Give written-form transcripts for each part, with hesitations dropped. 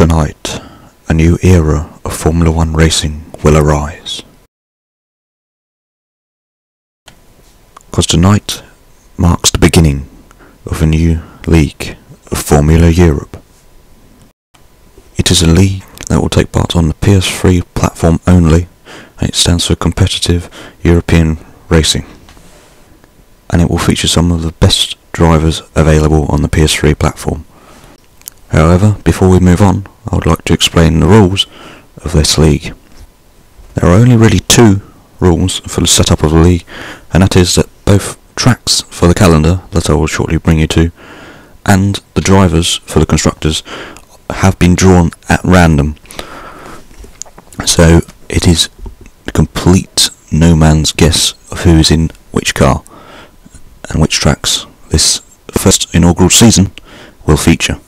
Tonight, a new era of Formula One racing will arise. Because tonight marks the beginning of a new league of Formula Europe. It is a league that will take part on the PS3 platform only, and it stands for Competitive European Racing. And it will feature some of the best drivers available on the PS3 platform. However, before we move on, I would like to explain the rules of this league. There are only really two rules for the setup of the league, and that is that both tracks for the calendar, that I will shortly bring you to, and the drivers for the constructors have been drawn at random. So it is complete no man's guess of who is in which car and which tracks this first inaugural season will feature.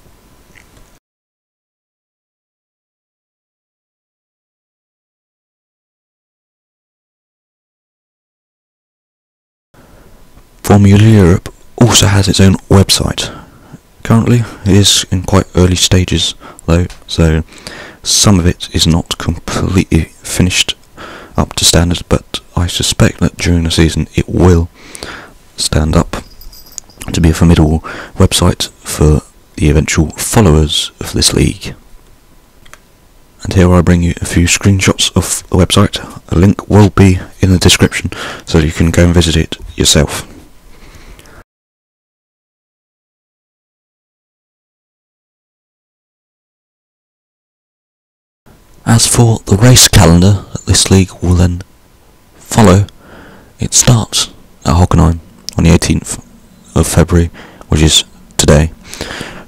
Formula Europe also has its own website. Currently it is in quite early stages though, so some of it is not completely finished up to standard, but I suspect that during the season it will stand up to be a formidable website for the eventual followers of this league. And here I bring you a few screenshots of the website. A link will be in the description so you can go and visit it yourself. As for the race calendar that this league will then follow, it starts at Hockenheim on the 18th of February, which is today,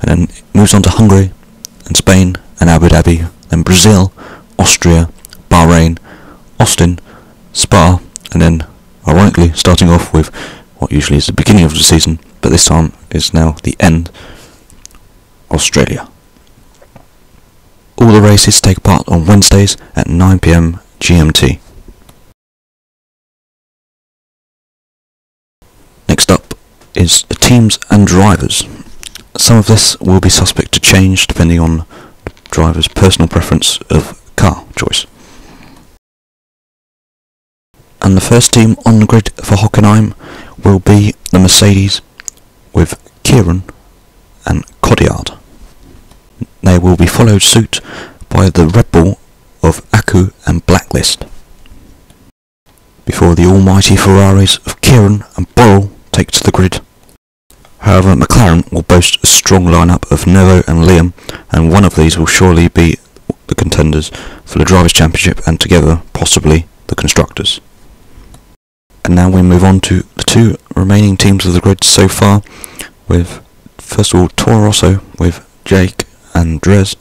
and then it moves on to Hungary and Spain and Abu Dhabi, then Brazil, Austria, Bahrain, Austin, Spa, and then ironically starting off with what usually is the beginning of the season, but this time is now the end, Australia. All the races take part on Wednesdays at 9 PM GMT. Next up is the teams and drivers. Some of this will be subject to change depending on the driver's personal preference of car choice. And the first team on the grid for Hockenheim will be the Mercedes with Kieran and Codiard. They will be followed suit by the Red Bull of Aku and Blacklist, before the almighty Ferraris of Kieran and Borrell take to the grid. However, McLaren will boast a strong lineup of Nevo and Liam, and one of these will surely be the contenders for the Drivers' Championship and together possibly the Constructors. And now we move on to the two remaining teams of the grid so far, with first of all Toro Rosso with Jake and Drez,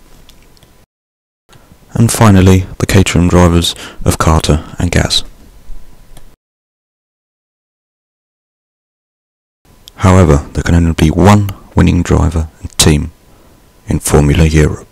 and finally the Caterham drivers of Carter and Gaz. However, there can only be one winning driver and team in Formula Europe.